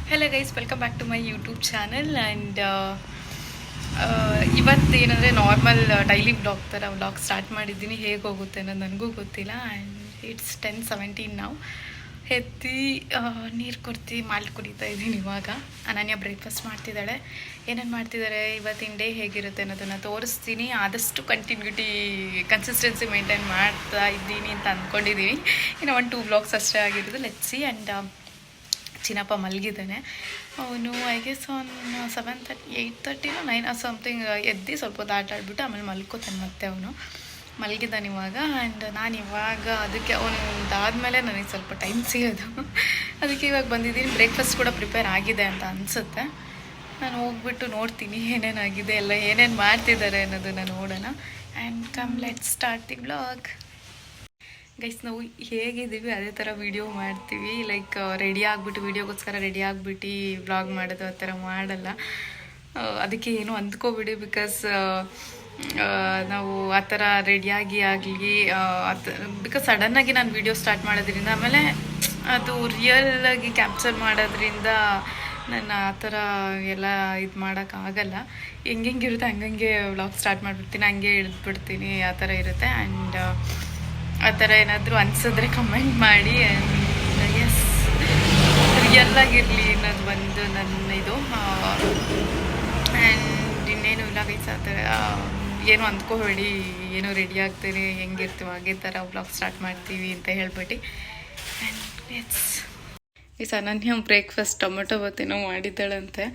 Hello guys, welcome back to my YouTube channel. And ಇವತ್ತೇನಂದರೆ normal daily blog ಥರ vlog start ಮಾಡಿದ್ದೀನಿ. ಹೇಗೆ ಹೋಗುತ್ತೆ ಅನ್ನೋದು ನನಗೂ ಗೊತ್ತಿಲ್ಲ. ಆ್ಯಂಡ್ ಇಟ್ಸ್ 10:17 ನಾವು. ಎತ್ತಿ ನೀರು ಕೊಡ್ತಿ ಮಾಲ್ ಕುಡಿತಾ ಇದ್ದೀನಿ. ಇವಾಗ ಅನನ್ಯ ಬ್ರೇಕ್ಫಾಸ್ಟ್ ಮಾಡ್ತಿದ್ದಾಳೆ. ಏನೇನು ಮಾಡ್ತಿದ್ದಾರೆ, ಇವತ್ತಿನ ಡೇ ಹೇಗಿರುತ್ತೆ ಅನ್ನೋದನ್ನು ತೋರಿಸ್ತೀನಿ. ಆದಷ್ಟು ಕನ್ಸಿಸ್ಟೆನ್ಸಿ ಮೇಂಟೈನ್ ಮಾಡ್ತಾ ಇದ್ದೀನಿ ಅಂತ ಅಂದ್ಕೊಂಡಿದ್ದೀನಿ. ಇನ್ನು 1-2 ಬ್ಲಾಗ್ಸ್ ಅಷ್ಟೇ ಆಗಿರೋದು. ಲೆಟ್ಸಿ. ಆ್ಯಂಡ್ ಚಿನ್ನಪ್ಪ ಮಲಗಿದ್ದಾನೆ. ಅವನು ಐ ಗೆಸ್ ಆನ್ 7:30 8:30 9 ಸಮಥಿಂಗ್ ಎದ್ದು ಸ್ವಲ್ಪ ಹೊತ್ತು ಆಟ ಆಡ್ಬಿಟ್ಟು ಆಮೇಲೆ ಮಲ್ಕೋತಾನೆ. ಮತ್ತೆ ಅವನು ಮಲಗಿದ್ದಾನೆ ಇವಾಗ. ಆ್ಯಂಡ್ ನಾನು ಇವಾಗ ಅದಕ್ಕೆ ಅವನಿಂದಾದಮೇಲೆ ನನಗೆ ಸ್ವಲ್ಪ ಟೈಮ್ ಸಿಗೋದು. ಅದಕ್ಕೆ ಇವಾಗ ಬಂದಿದ್ದೀನಿ. ಬ್ರೇಕ್ಫಾಸ್ಟ್ ಕೂಡ ಪ್ರಿಪೇರ್ ಆಗಿದೆ ಅಂತ ಅನಿಸುತ್ತೆ. ನಾನು ಹೋಗ್ಬಿಟ್ಟು ನೋಡ್ತೀನಿ ಏನೇನಾಗಿದೆ, ಎಲ್ಲ ಏನೇನು ಮಾಡ್ತಿದ್ದಾರೆ ಅನ್ನೋದನ್ನು ನೋಡೋಣ. And come let's start the blog. Guys, ನಾವು ಹೇಗಿದ್ದೀವಿ ಅದೇ ಥರ ವೀಡಿಯೋ ಮಾಡ್ತೀವಿ. ಲೈಕ್ ರೆಡಿ ಆಗಿಬಿಟ್ಟು ವೀಡಿಯೋಗೋಸ್ಕರ ರೆಡಿ ಆಗಿಬಿಟ್ಟು ವ್ಲಾಗ್ ಮಾಡೋದು ಆ ಥರ ಮಾಡಲ್ಲ. ಅದಕ್ಕೆ ಏನು ಅಂದ್ಕೋಬಿಡಿ. ಬಿಕಾಸ್ ನಾವು ಆ ಥರ ರೆಡಿಯಾಗಿ ಆಗಲಿ ಬಿಕಾಸ್ ಸಡನ್ನಾಗಿ ನಾನು ವೀಡಿಯೋ ಸ್ಟಾರ್ಟ್ ಮಾಡೋದ್ರಿಂದ ಆಮೇಲೆ ಅದು ರಿಯಲಾಗಿ ಕ್ಯಾಪ್ಚರ್ ಮಾಡೋದ್ರಿಂದ ನಾನು ಆ ಥರ ಎಲ್ಲ ಇದು ಮಾಡೋಕ್ಕಾಗಲ್ಲ. ಹೆಂಗಿರುತ್ತೆ ಹಂಗಂಗೆ ವ್ಲಾಗ್ ಸ್ಟಾರ್ಟ್ ಮಾಡಿಬಿಡ್ತೀನಿ, ಹಂಗೆ ಇಳಿದ್ಬಿಡ್ತೀನಿ. ಆ ಥರ ಇರುತ್ತೆ. ಆ್ಯಂಡ್ ಆ ಥರ ಏನಾದರೂ ಅನಿಸಿದ್ರೆ ಕಮೆಂಟ್ ಮಾಡಿ. ಎಸ್, ರಿಯಲ್ಲಾಗಿರಲಿ ಅನ್ನೋದು ಒಂದು ನನ್ನ ಇದು. ಆ್ಯಂಡ್ ಇನ್ನೇನು ಇಲ್ಲ ಗೈಸ್, ಆ ಥರ ಏನು ಅಂದ್ಕೋಬೇಡಿ. ಏನೋ ರೆಡಿ ಆಗ್ತೀರಿ, ಹೆಂಗಿರ್ತೀವಿ ಹಾಗೆ ಥರ ವ್ಲಾಗ್ ಸ್ಟಾರ್ಟ್ ಮಾಡ್ತೀವಿ ಅಂತ ಹೇಳ್ಬಿಟ್ಟು. ಆ್ಯಂಡ್ ಎಸ್ ಈ ಅನನ್ಯ ಬ್ರೇಕ್ಫಾಸ್ಟ್ ಟೊಮೆಟೊ ಬಾತೇನೋ ಮಾಡಿದ್ದಾಳಂತೆ.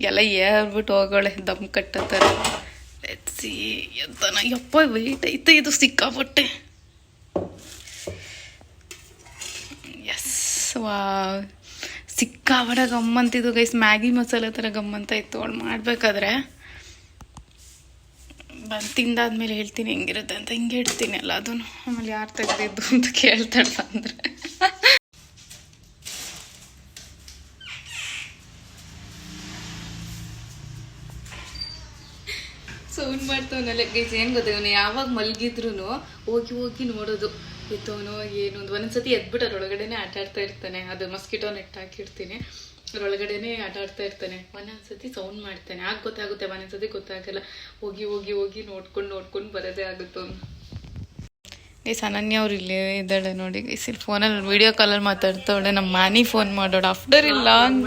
ಎಲ್ಲ ಏರ್ಬಿಟ್ಟು ಹೋಗೋಳೆ ದಮ್ ಕಟ್ಟೋ ಥರ. ಲೆಟ್ಸಿ ಎತ್ತನ. ಯಪ್ಪ ವೆಯ್ಟ್ ಐತೆ ಇದು ಸಿಕ್ಕಾಪಟ್ಟೆ. ಸಿಕ್ಕಾಬಡ ಗಮ್ಮಂತಿದ್ದು ಗೈಸ್. ಮ್ಯಾಗಿ ಮಸಾಲೆ ಥರ ಗಮ್ಮಂತ ಇತ್ತು ಅವಳು ಮಾಡಬೇಕಾದ್ರೆ. ತಿಂದಾದ್ಮೇಲೆ ಹೇಳ್ತೀನಿ ಹೆಂಗಿರುತ್ತೆ ಅಂತ. ಹಿಂಗೆ ಇಡ್ತೀನಿ ಅಲ್ಲ ಅದನ್ನು. ಆಮೇಲೆ ಯಾರು ತೆಗೆದಿದ್ದು ಅಂತ ಕೇಳ್ತಾಳೆ ಅಂದರೆ. ಸೌಂಡ್ ಮಾಡ್ತವನಲ್ಲ ಗೈಸ್. ಏನು ಗೊತ್ತ, ಇವನು ಯಾವಾಗ ಮಲಗಿದ್ರು ಹೋಗಿ ಹೋಗಿ ನೋಡೋದು ಎತ್ತವನು ಏನು ಅಂತ. ಒಂದೊಂದ್ಸತಿ ಎದ್ಬಿಟ್ಟು ಅದ್ರೊಳಗಡೆನೆ ಆಟ ಆಡ್ತಾ ಇರ್ತಾನೆ. ಅದು ಮಸ್ಕಿಟೋ ನೆಟ್ ಹಾಕಿರ್ತೀನಿ, ಅದ್ರೊಳಗಡೆನೆ ಆಟ ಆಡ್ತಾ ಇರ್ತಾನೆ. ಒಂದೊಂದ್ಸತಿ ಸೌಂಡ್ ಮಾಡ್ತಾನೆ, ಆಗ ಗೊತ್ತಾಗುತ್ತೆ, ಒಂದೊಂದ್ಸತಿ ಗೊತ್ತಾಗಲ್ಲ. ಹೋಗಿ ಹೋಗಿ ಹೋಗಿ ನೋಡ್ಕೊಂಡು ಬರೋದೇ ಆಗುತ್ತೆ ಅವನು. ಗೈಸ್, ಅನನ್ಯ ಅವ್ರು ಇಲ್ಲೇ ಇದ್ದಾಳೆ ನೋಡಿ ಗೈಸ್. ಇಲ್ಲಿ ಫೋನಲ್ಲಿ ವಿಡಿಯೋ ಕಾಲಲ್ಲಿ ಮಾತಾಡ್ತಾವಳೆ. ನಮ್ಮ ಮಾನಿ ಫೋನ್ ಮಾಡೋಣ after a long.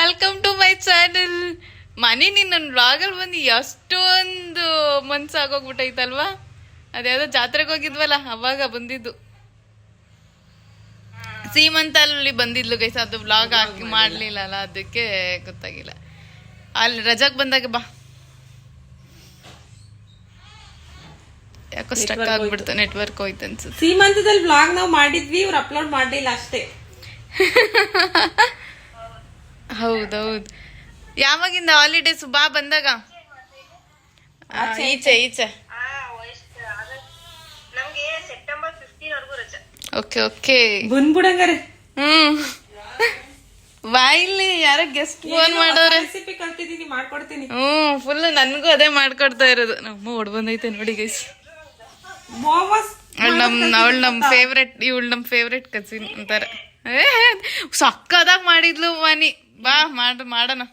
Welcome to my channel. Mani ನಿನ್ನ ವ್ಲಾಗಲ್ಲಿ ಬಂದು ಎಷ್ಟೊಂದು ಮನ್ಸಾಗೋಗ್ಬಿಟ್ಟೈತಲ್ವಾ. ಅದ್ಯಾವುದೋ ಜಾತ್ರೆಗೆ ಹೋಗಿದ್ವಲ್ಲ ಅವಾಗ ಬಂದಿದ್ದು. ಸೀಮಂತಲ್ಲಿ ಬಂದಿದ್ಲು ಗೈಸ್. ಅದು ವ್ಲಾಗ್ ಹಾಕಿ ಮಾಡಲಿಲ್ಲ ಅಲ್ಲ, ಅದಕ್ಕೆ ಗೊತ್ತಾಗಿಲ್ಲ. ಅಲ್ಲಿ ರಜಾಕ್ ಬಂದಾಗ ಬಾ. ಯಾಕೋ ಸ್ಟಕ್ ಆಗ್ಬಿಡ್ತು, ನೆಟ್ವರ್ಕ್ ಹೋಯ್ತು ಅನ್ಸುತ್ತೆ. ಸೀಮಂತದಲ್ಲಿ ವ್ಲಾಗ್ ನಾವು ಮಾಡಿದ್ವಿ, ಇವ್ರು ಅಪ್ಲೋಡ್ ಮಾಡಲಿಲ್ಲ ಅಷ್ಟೇ. ಹೌದೌದು. ಯಾವಾಗಿಂದ ಹಾಲಿಡೇಸ್? ಬಾ ಬಂದಾಗ. ಈಚೆ ಓಕೆ ಓಕೆ ಬಂದ್ಬಿಡಂಗಾರೆ. ಬಾಯಿಲಿ ಯಾರ ಗೆಸ್ಟ್ ಫೋನ್ ಮಾಡೋರೆ. ರೆಸಿಪಿ ಕಲ್ತಿದ್ದೀನಿ, ಮಾಡ್ಕೊಡ್ತೀನಿ. ಫುಲ್ ನನ್ಗೂ ಅದೇ ಮಾಡ್ಕೊಡ್ತಾ ಇರೋದು. ನಮ್ಮ ಓಡ್ ಬಂದೈತೆ ನೋಡಿ ಗೈಸ್. ಅವಳು ನಮ್ ಫೇವ್ರೆಟ್, ಇವಳು ನಮ್ ಫೇವ್ರೆಟ್ ಕಸಿನ್ ಅಂತಾರೆ. ಸಕ್ಕದಾಗ ಮಾಡಿದ್ಲು ಮನಿ. ಬಾ ಮಾಡೋಣ.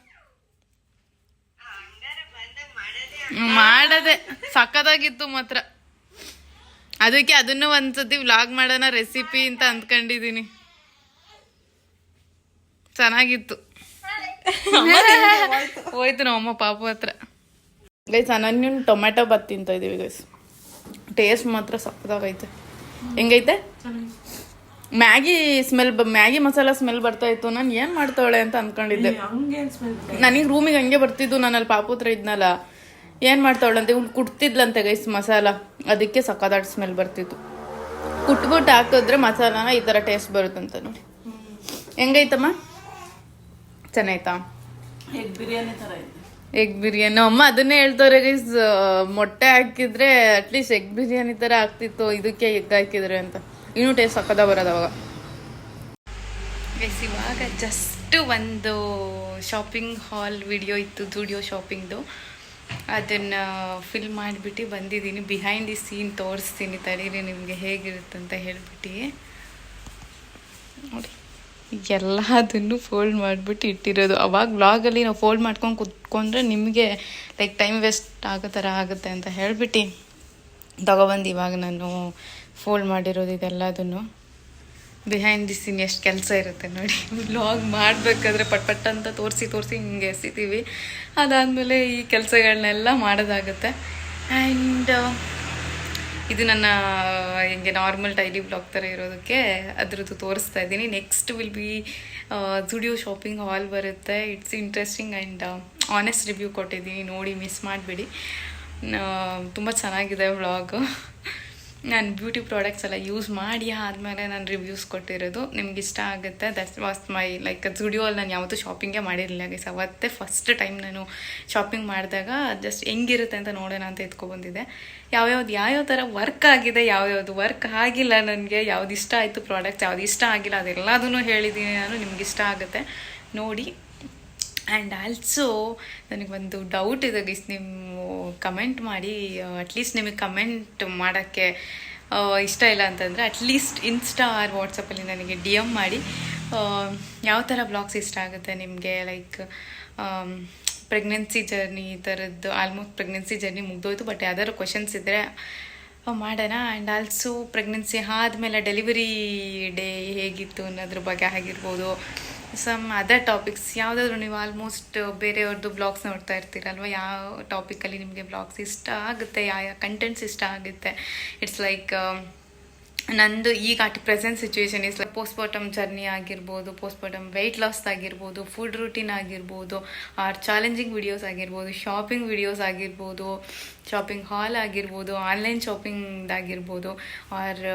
ಮಾಡದೆ ಸಕ್ಕದಾಗಿತ್ತು ಮಾತ್ರ. ಅದಕ್ಕೆ ಅದನ್ನು ಒಂದ್ಸತಿ ವ್ಲಾಗ್ ಮಾಡೋಣ ರೆಸಿಪಿ ಅಂತ ಅಂದ್ಕೊಂಡಿದೀನಿ. ಚೆನ್ನಾಗಿತ್ತು. ಹೋಯ್ತು ನಮ್ಮಮ್ಮ ಪಾಪು ಹತ್ರ. ಗೈಸ್, ಅನನ್ಯನ್ ಟೊಮೆಟೊ ಬಾತ್ ತಿಂತ ಇದೀವಿ ಗೈಸ್. ಟೇಸ್ಟ್ ಮಾತ್ರ ಸಕ್ಕದಾಗೈತೆ. ಹೆಂಗೈತೆ? ಮ್ಯಾಗಿ ಮಸಾಲ ಸ್ಮೆಲ್ ಬರ್ತಾ ಇತ್ತು. ನಾನು ಏನ್ ಮಾಡ್ತಾವಳೆ ಅಂತ ಅನ್ಕೊಂಡಿದ್ದೆ. ನನಗೆ ರೂಮಿಗೆ ಹಂಗೆ ಬರ್ತಿದ್ದು. ನಾನು ಅಲ್ಲಿ ಪಾಪು ಹತ್ರ ಇದ್ನಲ್ಲ, ಏನ್ ಮಾಡ್ತಾವಳಂತೆ ಇವ್ಳು ಕುಟ್ತಿದ್ಲಂತೆ ಗೈಸ್ ಮಸಾಲ. ಅದಕ್ಕೆ ಸಕ್ಕದಾಟ್ ಸ್ಮೆಲ್ ಬರ್ತಿತ್ತು. ಕುಟ್ಬಿಟ್ಟು ಹಾಕಿದ್ರೆ ಮಸಾಲಾನ ಈ ತರ ಟೇಸ್ಟ್ ಬರುತ್ತಂತ ನೋಡಿ. ಹೆಂಗೈತಮ್ಮ? ಚೆನ್ನಾಯ್ತಾ? ಎಗ್ ಬಿರಿಯಾನಿ ತರ ಇದೆ. ಎಗ್ ಬಿರಿಯಾನಿ ಅಮ್ಮ ಅದನ್ನೇ ಹೇಳ್ತವ್ರೆ ಗೈಸ್. ಮೊಟ್ಟೆ ಹಾಕಿದ್ರೆ ಅಟ್ಲೀಸ್ಟ್ ಎಗ್ ಬಿರಿಯಾನಿ ತರ ಆಗ್ತಿತ್ತು, ಇದಕ್ಕೆ ಎಗ್ ಹಾಕಿದ್ರೆ ಅಂತ. ಇನ್ನೂ ಟೇಸ್ಟ್ ಸಕ್ಕದ ಬರೋದು ಅವಾಗ ಗೈಸ್. ಇವಾಗ ಜಸ್ಟ್ ಒಂದು ಶಾಪಿಂಗ್ ಹಾಲ್ ವಿಡಿಯೋ ಇತ್ತು, ಜೂಡಿಯೋ ಶಾಪಿಂಗ್ದು. ಅದನ್ನು ಫಿಲ್ ಮಾಡಿಬಿಟ್ಟು ಬಂದಿದ್ದೀನಿ. ಬಿಹೈಂಡ್ ದಿ ಸೀನ್ ತೋರಿಸ್ತೀನಿ, ತಡೀರಿ ನಿಮಗೆ ಹೇಗಿರುತ್ತೆ ಅಂತ ಹೇಳ್ಬಿಟ್ಟು. ನೋಡಿ ಎಲ್ಲದನ್ನು ಫೋಲ್ಡ್ ಮಾಡಿಬಿಟ್ಟು ಇಟ್ಟಿರೋದು. ಅವಾಗ ವ್ಲಾಗಲ್ಲಿ ನಾವು ಫೋಲ್ಡ್ ಮಾಡ್ಕೊಂಡು ಕುತ್ಕೊಂಡ್ರೆ ನಿಮಗೆ ಲೈಕ್ ಟೈಮ್ ವೇಸ್ಟ್ ಆಗೋ ಥರ ಆಗುತ್ತೆ ಅಂತ ಹೇಳ್ಬಿಟ್ಟು ತಗೊಬಂದು ಇವಾಗ ನಾನು ಫೋಲ್ಡ್ ಮಾಡಿರೋದು ಇದೆಲ್ಲದನ್ನು. ಬಿಹೈಂಡ್ ದಿ ಸೀನ್ ಎಷ್ಟು ಕೆಲಸ ಇರುತ್ತೆ ನೋಡಿ. ವ್ಲಾಗ್ ಮಾಡಬೇಕಾದ್ರೆ ಪಟ್ ಅಂತ ತೋರಿಸಿ ಹಿಂಗೆ ಎಸಿತೀವಿ. ಅದಾದಮೇಲೆ ಈ ಕೆಲಸಗಳನ್ನೆಲ್ಲ ಮಾಡೋದಾಗುತ್ತೆ. ಆ್ಯಂಡ್ ಇದು ನನ್ನ ಹಿಂಗೆ ನಾರ್ಮಲ್ ಡೈಲಿ ಬ್ಲಾಗ್ ಥರ ಇರೋದಕ್ಕೆ ಅದ್ರದ್ದು ತೋರಿಸ್ತಾ ಇದ್ದೀನಿ. Next will be Zudio shopping haul ಬರುತ್ತೆ. It's interesting and honest review ಕೊಟ್ಟಿದ್ದೀನಿ, ನೋಡಿ ಮಿಸ್ ಮಾಡಬೇಡಿ. ತುಂಬ ಚೆನ್ನಾಗಿದೆ ವ್ಲಾಗು. ನಾನು ಬ್ಯೂಟಿ ಪ್ರಾಡಕ್ಟ್ಸ್ ಎಲ್ಲ ಯೂಸ್ ಮಾಡಿ ಆದಮೇಲೆ ನಾನು ರಿವ್ಯೂಸ್ ಕೊಟ್ಟಿರೋದು. ನಿಮ್ಗೆ ಇಷ್ಟ ಆಗುತ್ತೆ. That's was my like Zudio ಅಲ್ಲಿ ನಾನು ಯಾವತ್ತೂ ಶಾಪಿಂಗೇ ಮಾಡಿರಲಿಲ್ಲ ಗೈಸ್. ಅವತ್ತೇ ಫಸ್ಟ್ ಟೈಮ್ ನಾನು ಶಾಪಿಂಗ್ ಮಾಡಿದಾಗ ಜಸ್ಟ್ ಹೆಂಗಿರುತ್ತೆ ಅಂತ ನೋಡೋಣ ಅಂತ ಎತ್ಕೊಬಂದಿದ್ದೆ. ಯಾವ್ಯಾವ ಥರ ವರ್ಕ್ ಆಗಿದೆ, ಯಾವ್ಯಾವುದು ವರ್ಕ್ ಆಗಿಲ್ಲ, ನನಗೆ ಯಾವ್ದು ಇಷ್ಟ ಆಯಿತು ಪ್ರಾಡಕ್ಟ್ಸ್, ಯಾವ್ದು ಇಷ್ಟ ಆಗಿಲ್ಲ ಅದೆಲ್ಲದೂ ಹೇಳಿದ್ದೀನಿ ನಾನು. ನಿಮ್ಗೆ ಇಷ್ಟ ಆಗುತ್ತೆ ನೋಡಿ. ಆ್ಯಂಡ್ ಆಲ್ಸೋ ನನಗೆ ಒಂದು ಡೌಟ್ ಇದೆ ಗೈಸ್, ನೀವು ಕಮೆಂಟ್ ಮಾಡಿ. ಅಟ್ಲೀಸ್ಟ್ ನಿಮಗೆ ಕಮೆಂಟ್ ಮಾಡೋಕ್ಕೆ ಇಷ್ಟ ಇಲ್ಲ ಅಂತಂದರೆ ಅಟ್ಲೀಸ್ಟ್ ಇನ್ಸ್ಟಾ ಆರ್ ವಾಟ್ಸಪ್ಪಲ್ಲಿ ನನಗೆ DM ಮಾಡಿ ಯಾವ ಥರ ಬ್ಲಾಗ್ಸ್ ಇಷ್ಟ ಆಗುತ್ತೆ ನಿಮಗೆ. ಲೈಕ್ ಪ್ರೆಗ್ನೆನ್ಸಿ ಜರ್ನಿ ಈ ಥರದ್ದು. ಆಲ್ಮೋಸ್ಟ್ ಪ್ರೆಗ್ನೆನ್ಸಿ ಜರ್ನಿ ಮುಗ್ದೋಯ್ತು, ಬಟ್ ಯಾವ್ದಾದ್ರು ಕ್ವಶನ್ಸ್ ಇದ್ದರೆ ಮಾಡೋಣ. ಆ್ಯಂಡ್ ಆಲ್ಸೋ ಪ್ರೆಗ್ನೆನ್ಸಿ ಆದಮೇಲೆ ಡೆಲಿವರಿ ಡೇ ಹೇಗಿತ್ತು ಅನ್ನೋದ್ರ ಬಗ್ಗೆ ಆಗಿರ್ಬೋದು. ಸಮ್ ಅದರ್ ಟಾಪಿಕ್ಸ್ ಯಾವುದಾದ್ರು ನೀವು ಆಲ್ಮೋಸ್ಟ್ ಬೇರೆಯವ್ರದ್ದು ಬ್ಲಾಗ್ಸ್ ನೋಡ್ತಾ ಇರ್ತೀರಲ್ವ, ಯಾವ ಟಾಪಿಕಲ್ಲಿ ನಿಮಗೆ ಬ್ಲಾಗ್ಸ್ ಇಷ್ಟ ಆಗುತ್ತೆ, ಯಾವ ಕಂಟೆಂಟ್ಸ್ ಇಷ್ಟ ಆಗುತ್ತೆ. ಇಟ್ಸ್ ಲೈಕ್ ನಂದು ಈಗ at present situation is like post-mortem journey ಆಗಿರ್ಬೋದು, ಪೋಸ್ಟ್ಮಾರ್ಟಮ್ ವೆಯ್ಟ್ ಲಾಸ್ ಆಗಿರ್ಬೋದು, ಫುಡ್ ರೂಟೀನ್ ಆಗಿರ್ಬೋದು, ಆರ್ ಚಾಲೆಂಜಿಂಗ್ ವಿಡಿಯೋಸ್ ಆಗಿರ್ಬೋದು, ಶಾಪಿಂಗ್ ವಿಡಿಯೋಸ್ ಆಗಿರ್ಬೋದು, ಶಾಪಿಂಗ್ ಹಾಲ್ ಆಗಿರ್ಬೋದು, ಆನ್ಲೈನ್ ಶಾಪಿಂಗ್ ಆಗಿರ್ಬೋದು, ಆರ್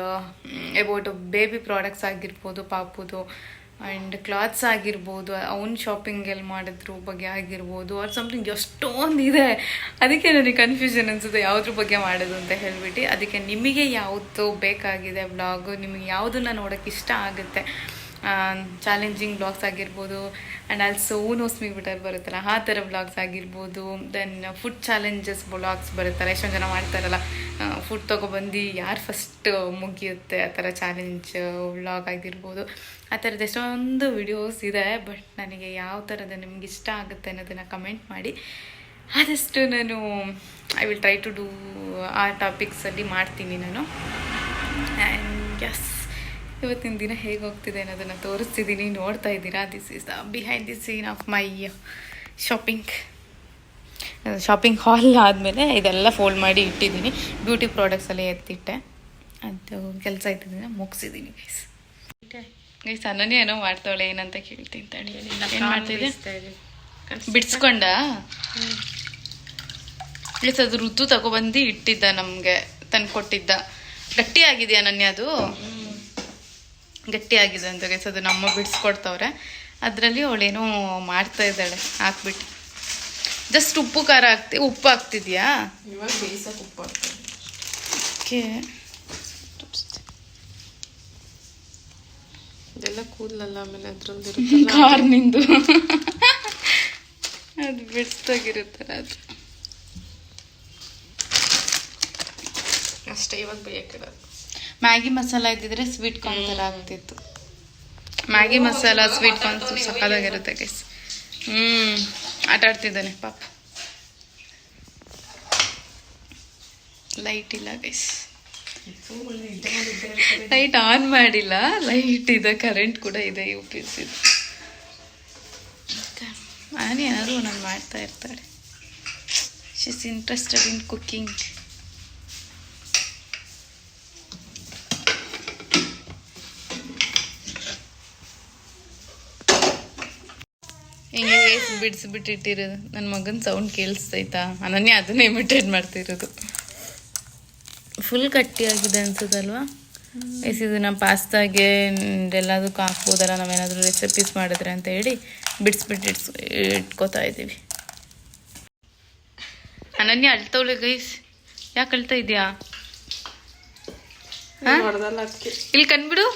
ಅಬೌಟ್ ಬೇಬಿ ಪ್ರಾಡಕ್ಟ್ಸ್ ಆಗಿರ್ಬೋದು, ಪಾಪುದು ಆ್ಯಂಡ್ ಕ್ಲಾತ್ಸ್ ಆಗಿರ್ಬೋದು, ಅವ್ನ ಶಾಪಿಂಗ್ ಎಲ್ಲಿ ಮಾಡಿದ್ರು ಬಗ್ಗೆ ಆಗಿರ್ಬೋದು, ಆರ್ ಸಮಥಿಂಗ್ ಎಷ್ಟೊಂದಿದೆ. ಅದಕ್ಕೆ ನನಗೆ ಕನ್ಫ್ಯೂಷನ್ ಅನಿಸುತ್ತೆ ಯಾವುದ್ರ ಬಗ್ಗೆ ಮಾಡೋದು ಅಂತ ಹೇಳ್ಬಿಟ್ಟು. ಅದಕ್ಕೆ ನಿಮಗೆ ಯಾವುದು ಬೇಕಾಗಿದೆ ಬ್ಲಾಗು, ನಿಮಗೆ ಯಾವುದನ್ನು ನೋಡೋಕ್ಕೆ ಇಷ್ಟ ಆಗುತ್ತೆ, ಚಾಲೆಂಜಿಂಗ್ ಬ್ಲಾಗ್ಸ್ ಆಗಿರ್ಬೋದು, and also knows me bitter ಬರುತ್ತಲ್ಲ ಆ ಥರ ಬ್ಲಾಗ್ಸ್ ಆಗಿರ್ಬೋದು. ದೆನ್ ಫುಡ್ ಚಾಲೆಂಜಸ್ ಬ್ಲಾಗ್ಸ್ ಬರುತ್ತಲ್ಲ, ಎಷ್ಟೊಂದು ಜನ ಮಾಡ್ತಾರಲ್ಲ, ಫುಡ್ ತೊಗೊಬಂದು ಯಾರು ಫಸ್ಟ್ ಮುಗಿಯುತ್ತೆ ಆ ಥರ ಚಾಲೆಂಜ್ ವ್ಲಾಗ್ ಆಗಿರ್ಬೋದು. ಆ ಥರದ್ದು ಎಷ್ಟೊಂದು ವಿಡಿಯೋಸ್ ಇದೆ. ಬಟ್ ನನಗೆ ಯಾವ ಥರದ ನಿಮ್ಗೆ ಇಷ್ಟ ಆಗುತ್ತೆ ಅನ್ನೋದನ್ನು ಕಮೆಂಟ್ ಮಾಡಿ. ಆದಷ್ಟು ನಾನು I will try to do ಆ ಟಾಪಿಕ್ಸಲ್ಲಿ ಮಾಡ್ತೀನಿ ನಾನು. ಆ್ಯಂಡ್ ಎಸ್, ಇವತ್ತಿನ ದಿನ ಹೇಗೆ ಹೋಗ್ತಿದೆ ಅನ್ನೋದನ್ನು ತೋರಿಸ್ತಿದ್ದೀನಿ, ನೋಡ್ತಾ ಇದ್ದೀರಾ. This is the behind the scene of my shopping haul. ಆದಮೇಲೆ ಇದೆಲ್ಲ ಫೋಲ್ಡ್ ಮಾಡಿ ಇಟ್ಟಿದ್ದೀನಿ. ಬ್ಯೂಟಿ ಪ್ರಾಡಕ್ಟ್ಸ್ ಎಲ್ಲ ಎತ್ತಿಟ್ಟೆ, ಅದು ಕೆಲಸ ಇಟ್ಟಿದ್ದೀನಿ, ಮುಗಿಸಿದ್ದೀನಿ ಗೈಸ್. ಗೈಸ್ ಅನನ್ಯ ಏನೋ ಮಾಡ್ತಾವಳೆ, ಏನಂತ ಕೇಳ್ತೀನಿ ತಡಿ. ಏನು ಮಾಡ್ತಿದ್ದೆ? ಬಿಡಿಸ್ಕೊಂಡ ಗೈಸ್. ಅದು ಋತು ತಗೊಬಂದು ಇಟ್ಟಿದ್ದ, ನಮಗೆ ತಂದು ಕೊಟ್ಟಿದ್ದ. ಗಟ್ಟಿಯಾಗಿದೆಯಾ ಅನನ್ಯ? ಅದು ಗಟ್ಟಿಯಾಗಿದೆ ಅಂತ ಗೈಸ್. ಅದು ನಮ್ಮ ಬಿಡಿಸ್ಕೊಡ್ತವ್ರೆ. ಅದರಲ್ಲಿ ಅವಳೇನೋ ಮಾಡ್ತಾ ಇದ್ದಾಳೆ, ಹಾಕ್ಬಿಟ್ಟು ಜಸ್ಟ್ ಉಪ್ಪು ಖಾರ ಉಪ್ಪು ಹಾಕ್ತಿದ್ಯಾ? ಇವಾಗ ಬೇಯಿಸಕ್ಕೆ ಉಪ್ಪು ಹಾಕ್ತಾರೆ. ಓಕೆ, ಇದೆಲ್ಲ ಕೂದಲಲ್ಲ, ಆಮೇಲೆ ಅದ್ರಲ್ಲಿ ಕಾರ್ನಿಂದು ಅದು ಬಿಡಿಸ್ದಾಗಿರುತ್ತಲ್ಲ ಅದು ಅಷ್ಟೇ. ಇವಾಗ ಬೇಯಕ್ಕಿಡೋದು. ಮ್ಯಾಗಿ ಮಸಾಲ ಇದ್ದಿದ್ರೆ ಸ್ವೀಟ್ ಕಾರ್ನ್ ಥರ ಆಗ್ತಿತ್ತು. ಮ್ಯಾಗಿ ಮಸಾಲ ಸ್ವೀಟ್ ಕಾರ್ನ್ ಸಕ್ಕದಾಗಿರುತ್ತೆ ಗೈಸ್. ಆಟ ಆಡ್ತಿದ್ದಾನೆ ಪಾಪ. ಲೈಟ್ ಇಲ್ಲ ಗೈಸ್, ಲೈಟ್ ಆನ್ ಮಾಡಿಲ್ಲ. ಲೈಟ್ ಇದೆ, ಕರೆಂಟ್ ಕೂಡ ಇದೆ. UPS ಇದು. ನಾನು ಏನಾದರೂ ನಾನು ಮಾಡ್ತಾ ಇರ್ತಾಳೆ. She is interested in cooking. ಹಿಂಗೆ ಬಿಡಿಸ್ಬಿಟ್ಟಿಟ್ಟಿರೋದು. ನನ್ನ ಮಗನ ಸೌಂಡ್ ಕೇಳಿಸ್ತೈತಾ? ಅನನ್ಯ ಅದನ್ನೇ ಇಮಿಟೇಟ್ ಮಾಡ್ತಿರೋದು. ಫುಲ್ ಗಟ್ಟಿಯಾಗಿದೆ ಅನ್ಸುತ್ತಲ್ವಾ? ಇದನ್ನ ಪಾಸ್ತಾಗೆ ಎಲ್ಲದಕ್ಕೂ ಹಾಕ್ಬೋದಲ್ಲ, ನಾವೇನಾದರೂ ರೆಸಿಪೀಸ್ ಮಾಡಿದ್ರೆ ಅಂತ ಹೇಳಿ ಬಿಡಿಸ್ಬಿಟ್ಟು ಇಟ್ಕೋತಾ ಇದ್ದೀವಿ. ಅನನ್ಯ ಅಳ್ತವಳೆ ಗೈಸ್. ಯಾಕೆ ಅಳ್ತಾ ಇದೆಯಾ? ಇಲ್ಲಿ ಕಂಡ್ಬಿಡು.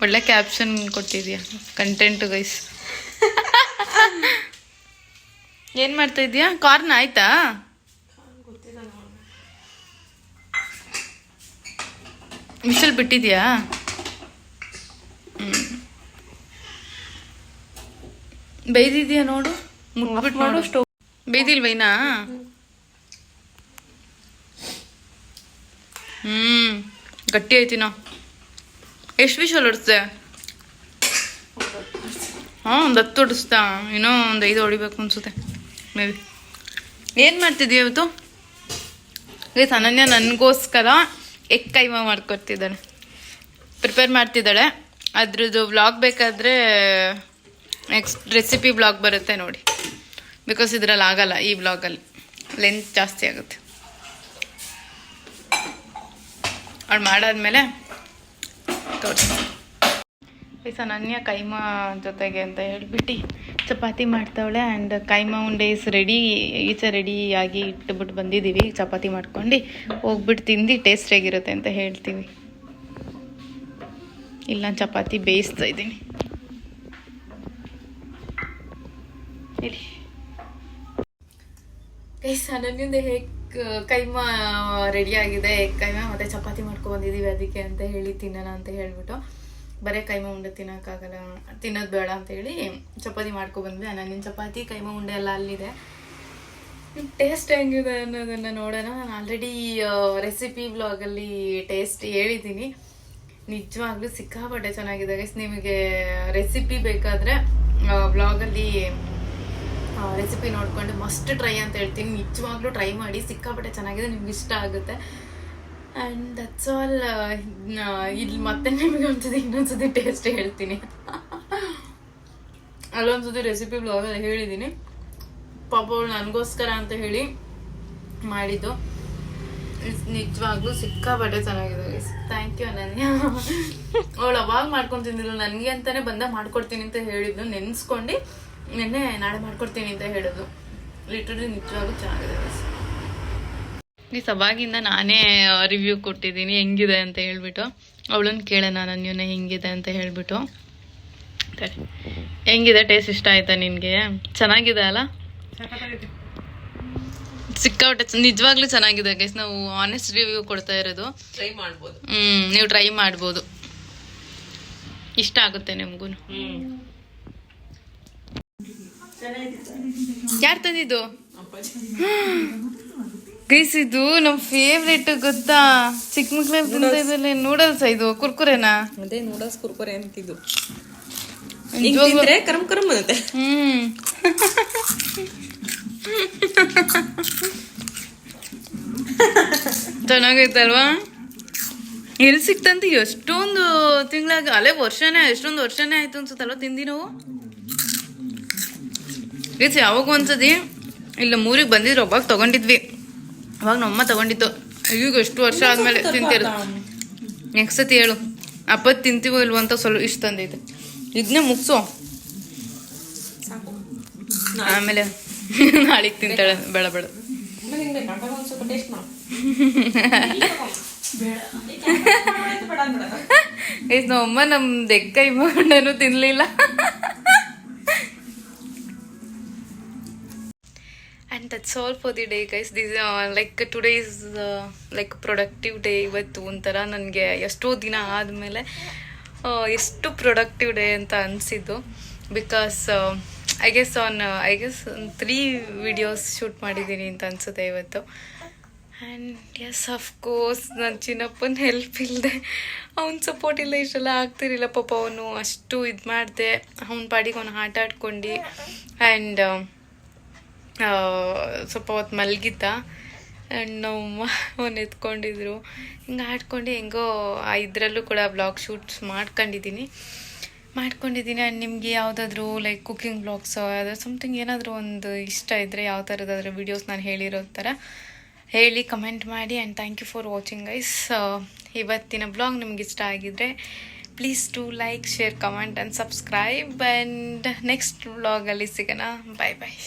ಒಳ್ಳೆ ಕ್ಯಾಪ್ಷನ್ ಕೊಟ್ಟಿದ್ಯಾ, ಕಂಟೆಂಟ್ ಗೈಸ್. ಏನು ಮಾಡ್ತಾ ಇದೀಯಾ? ಕಾರ್ನ್ ಆಯ್ತಾ? ಮಿಷಲ್ ಬಿಟ್ಟಿದ್ಯಾ? ಬೇಯ್ದಿದ್ಯಾ ನೋಡು, ಮುಟ್ಬಿಟ್ಟು ನೋಡು. ಸ್ಟೋವ್ ಬೇಯ್ದಿಲ್ವೈನಾ? ಗಟ್ಟಿ ಐತಿನೋ. ಎಷ್ಟು ವಿಷಲ್ ಹೊಡಿಸ್ದೆ? ಹಾಂ, ಒಂದು 10 ಹೊಡಿಸ್ತಾ. ಇನ್ನೂ ಒಂದು 5 ಹೊಡಿಬೇಕು ಅನ್ಸುತ್ತೆ ಮೇ ಬಿ. ಏನು ಮಾಡ್ತಿದ್ವಿ ಇವತ್ತು? ಗೈಸ್, ಅನನ್ಯ ನನಗೋಸ್ಕರ ಎಗ್ ಕೈಮಾ ಮಾಡ್ಕೊಡ್ತಿದ್ದಾಳೆ, ಪ್ರಿಪೇರ್ ಮಾಡ್ತಿದ್ದಾಳೆ. ಅದ್ರದ್ದು ವ್ಲಾಗ್ ಬೇಕಾದರೆ ನೆಕ್ಸ್ಟ್ ರೆಸಿಪಿ ವ್ಲಾಗ್ ಬರುತ್ತೆ ನೋಡಿ. ಬಿಕಾಸ್ ಇದರಲ್ಲಿ ಆಗಲ್ಲ, ಈ ವ್ಲಾಗಲ್ಲಿ ಲೆಂತ್ ಜಾಸ್ತಿ ಆಗುತ್ತೆ. ಅವ್ಳು ಮಾಡಾದ್ಮೇಲೆ ತೋರಿಸ್ತೀನಿ. ಗೈಸ್, ಅನನ್ಯ ಕೈಮಾ ಜೊತೆಗೆ ಅಂತ ಹೇಳ್ಬಿಟ್ಟು ಚಪಾತಿ ಮಾಡ್ತಾವಳೆ. ಆ್ಯಂಡ್ ಕೈಮಾ ಉಂಡೆ ಇಸ್ ರೆಡಿ. ಈಚೆ ರೆಡಿಯಾಗಿ ಇಟ್ಬಿಟ್ಟು ಬಂದಿದ್ದೀವಿ. ಚಪಾತಿ ಮಾಡ್ಕೊಂಡು ಹೋಗ್ಬಿಟ್ಟು ತಿಂದು ಟೇಸ್ಟ್ ಹೇಗಿರುತ್ತೆ ಅಂತ ಹೇಳ್ತೀವಿ. ಇಲ್ಲ, ಚಪಾತಿ ಬೇಯಿಸ್ತಾ ಇದ್ದೀನಿ. ಹೇಳಿ ಗೈಸ್, ಅನನ್ಯಂದು ಹೇಗೆ ಕೈಮಾ ರೆಡಿ ಆಗಿದೆ. ಕೈಮಾ ಮತ್ತು ಚಪಾತಿ ಮಾಡ್ಕೊ ಬಂದಿದ್ದೀವಿ ಅದಕ್ಕೆ ಅಂತ ಹೇಳಿ ತಿನ್ನೋಣ ಅಂತ ಹೇಳ್ಬಿಟ್ಟು. ಬರೀ ಕೈಮಾ ಉಂಡೆ ತಿನ್ನೋಕ್ಕಾಗಲ್ಲ, ತಿನ್ನೋದು ಬೇಡ ಅಂತೇಳಿ ಚಪಾತಿ ಮಾಡ್ಕೊಬಂದ್ವಿ. ಅನನ್ಯನ ಚಪಾತಿ ಕೈಮಾ ಉಂಡೆ ಎಲ್ಲ ಅಲ್ಲಿದೆ. ಟೇಸ್ಟ್ ಹೆಂಗಿದೆ ಅನ್ನೋದನ್ನು ನೋಡೋಣ. ನಾನು ಆಲ್ರೆಡಿ ರೆಸಿಪಿ ವ್ಲಾಗಲ್ಲಿ ಟೇಸ್ಟ್ ಹೇಳಿದ್ದೀನಿ. ನಿಜವಾಗ್ಲೂ ಸಿಕ್ಕಾಪಟ್ಟೆ ಚೆನ್ನಾಗಿದೆ ಗೈಸ್. ನಿಮಗೆ ರೆಸಿಪಿ ಬೇಕಾದರೆ ವ್ಲಾಗಲ್ಲಿ ರೆಸಿಪಿ ನೋಡಿಕೊಂಡು ಮಸ್ಟ್ ಟ್ರೈ ಅಂತ ಹೇಳ್ತೀನಿ. ನಿಜವಾಗ್ಲೂ ಟ್ರೈ ಮಾಡಿ, ಸಿಕ್ಕಾಪಟ್ಟೆ ಚೆನ್ನಾಗಿದೆ, ನಿಮ್ಗೆ ಇಷ್ಟ ಆಗುತ್ತೆ. And that's all. ಇಲ್ಲಿ ಮತ್ತೆ ನಿಮಗೆ ಒಂದ್ಸತಿ ಇನ್ನೊಂದ್ಸತಿ ಟೇಸ್ಟ್ ಹೇಳ್ತೀನಿ. ಅಲ್ಲೊಂದ್ಸತಿ ರೆಸಿಪಿ ಬ್ಲಾಗಲ್ಲಿ ಹೇಳಿದ್ದೀನಿ. ಪಾಪ ಅವಳು ನನಗೋಸ್ಕರ ಅಂತ ಹೇಳಿ ಮಾಡಿದ್ದು. ನಿಜವಾಗ್ಲೂ ಸಿಕ್ಕಾಪಟ್ಟೆ ಚೆನ್ನಾಗಿದೆ ಗೈಸ್. ಥ್ಯಾಂಕ್ ಯು ಅನನ್ಯ. ಅವಳು ಅವಾಗ ಮಾಡ್ಕೊಂಡು ತಿಂದಿಲ್ಲ, ನನಗೆ ಅಂತಾನೆ ಬಂದಾಗ ಮಾಡ್ಕೊಡ್ತೀನಿ ಅಂತ ಹೇಳಿದ್ಲು. ನೆನೆಸ್ಕೊಂಡು ನೆನ್ನೆ ನಾಳೆ ಮಾಡ್ಕೊಡ್ತೀನಿ ಅಂತ ಹೇಳಿದ್ಲು. ಲಿಟ್ರಲಿ ನಿಜವಾಗ್ಲೂ ಚೆನ್ನಾಗಿದೆ ಗೈಸ್. ಈ ಸಭಾಗಿಂದ ನಾನೇ ರಿವ್ಯೂ ಕೊಟ್ಟಿದ್ದೀನಿ ಹೆಂಗಿದೆ ಅಂತ ಹೇಳ್ಬಿಟ್ಟು. ಅವಳನ್ನು ಕೇಳೋಣ ಅನನ್ಯನ ಹೆಂಗಿದೆ ಅಂತ ಹೇಳ್ಬಿಟ್ಟು. ಹೆಂಗಿದೆ? ಟೇಸ್ಟ್ ಇಷ್ಟ ಆಯ್ತಾ ನಿನಗೆ? ಚೆನ್ನಾಗಿದೆ ಅಲ್ಲ? ಸಿಕ್ಕಾಪಟ್ಟೆ ನಿಜವಾಗ್ಲೂ ಚೆನ್ನಾಗಿದೆ ಗೈಸ್. ನಾವು ಆನೆಸ್ಟ್ ರಿವ್ಯೂ ಕೊಡ್ತಾ ಇರೋದು. ಟ್ರೈ ಮಾಡ್ಬೋದು. ನೀವು ಟ್ರೈ ಮಾಡ್ಬೋದು, ಇಷ್ಟ ಆಗುತ್ತೆ ನಿಮ್ಗೂ. ಯಾರು ತಂದಿದ್ದು ಗೈಸ್? ಇದು ನಮ್ಮ ಫೇವ್ರೇಟ್ ಗೊತ್ತಾ? ಚಿಕ್ಕ ಮಕ್ಳಲ್ಲಿ ತಿಂತಿದ್ದಲ್ಲಿ ನೂಡಲ್ಸ್. ಇದು ಕುರ್ಕುರೆನಾ? ಅದೇ ನೂಡಲ್ಸ್ ಕುರ್ಕುರೆ ಅಂತಿದ್ದು. ಕರಂ ಕರಂ ಅನ್ನತ್ತೆ. ಚೆನ್ನಾಗೈತಲ್ವಾ? ಎಲ್ಲಿ ಸಿಕ್ತಂತ ಎಷ್ಟೊಂದು ತಿಂಗಳಾಗ, ಅಲ್ಲೇ ಎಷ್ಟೊಂದು ವರ್ಷನೇ ಆಯ್ತು ಅನ್ಸುತ್ತಲ್ವ ತಿಂದಿ ನಾವು. ಗೈಸ್, ಯಾವಾಗ ಒಂದ್ಸತಿ ಇಲ್ಲ 3ಗೆ ಬಂದಿದ್ರು, ಅವಾಗ ತಗೊಂಡಿದ್ವಿ. ಅವಾಗ ನಮ್ಮಮ್ಮ ತಗೊಂಡಿತ್ತು. ಈಗ ಎಷ್ಟು ವರ್ಷ ಆದ್ಮೇಲೆ ತಿಂತಿರೋದು. ನೆಕ್ಸ್ಟ್ ಸತಿ ಹೇಳು, ಅಪ್ಪತ್ತು ತಿಂತೀವೋ ಇಲ್ವೋ ಅಂತ ಸ್ವಲ್ಪ ಇಷ್ಟ ತಂದೈತೆ. ಇದನ್ನೇ ಮುಗಿಸು, ಆಮೇಲೆ ನಾಳೆಗೆ ತಿಂತಾಳೆ. ಬೇಡ ಬೇಡ ಗೈಸ್, ನಮ್ಮಮ್ಮ ನಮ್ದು ಎಗ್ ಕೈಮಾ ಉಂಡೆನೂ ತಿನ್ಲಿಲ್ಲ. And that's all for the day guys. This like today is like productive day. ಇವತ್ತು ಒಂಥರ ನನಗೆ ಎಷ್ಟೋ ದಿನ ಆದಮೇಲೆ ಎಷ್ಟು ಪ್ರೊಡಕ್ಟಿವ್ ಡೇ ಅಂತ ಅನಿಸಿದ್ದು. Because I guess 3 videos shoot ಮಾಡಿದ್ದೀನಿ ಅಂತ ಅನಿಸುತ್ತೆ ಇವತ್ತು. ಆ್ಯಂಡ್ ಎಸ್, ಅಫ್ಕೋರ್ಸ್ ನನ್ನ ಚಿನ್ನಪ್ಪನ ಹೆಲ್ಪ್ ಇಲ್ಲದೆ, ಅವ್ನ ಸಪೋರ್ಟ್ ಇಲ್ಲ, ಇಷ್ಟೆಲ್ಲ ಆಗ್ತಿರಲಿಲ್ಲ. ಪಾಪ ಅವನು ಅಷ್ಟು ಇದು ಮಾಡಿದೆ, ಅವ್ನ ಪಾಡಿಗೆ ಅವನು ಆಟ ಆಡ್ಕೊಂಡು. ಆ್ಯಂಡ್ ಸ್ವಲ್ಪ ಹೊತ್ತು ಮಲಗಿದ್ದ. ಆ್ಯಂಡ್ ನಮ್ಮ ಅವನು ಎತ್ಕೊಂಡಿದ್ರು. ಹಿಂಗೆ ಆಡ್ಕೊಂಡು ಹೆಂಗೋ ಇದರಲ್ಲೂ ಕೂಡ ಬ್ಲಾಗ್ ಶೂಟ್ಸ್ ಮಾಡ್ಕೊಂಡಿದ್ದೀನಿ. ಆ್ಯಂಡ್ ನಿಮಗೆ ಯಾವುದಾದ್ರೂ ಲೈಕ್ ಕುಕ್ಕಿಂಗ್ ಬ್ಲಾಗ್ಸ್ ಯಾವ್ದಾದ್ರು ಸಮಥಿಂಗ್ ಏನಾದರೂ ಒಂದು ಇಷ್ಟ ಇದ್ದರೆ, ಯಾವ ಥರದಾದ್ರೂ ವೀಡಿಯೋಸ್ ನಾನು ಹೇಳಿರೋ ಥರ ಹೇಳಿ ಕಮೆಂಟ್ ಮಾಡಿ. And thank you for watching guys. ಇವತ್ತಿನ ಬ್ಲಾಗ್ ನಿಮ್ಗೆ ಇಷ್ಟ ಆಗಿದ್ದರೆ please to like, share, comment and subscribe. And next ಬ್ಲಾಗಲ್ಲಿ ಸಿಗೋಣ. ಬಾಯ್ ಬಾಯ್.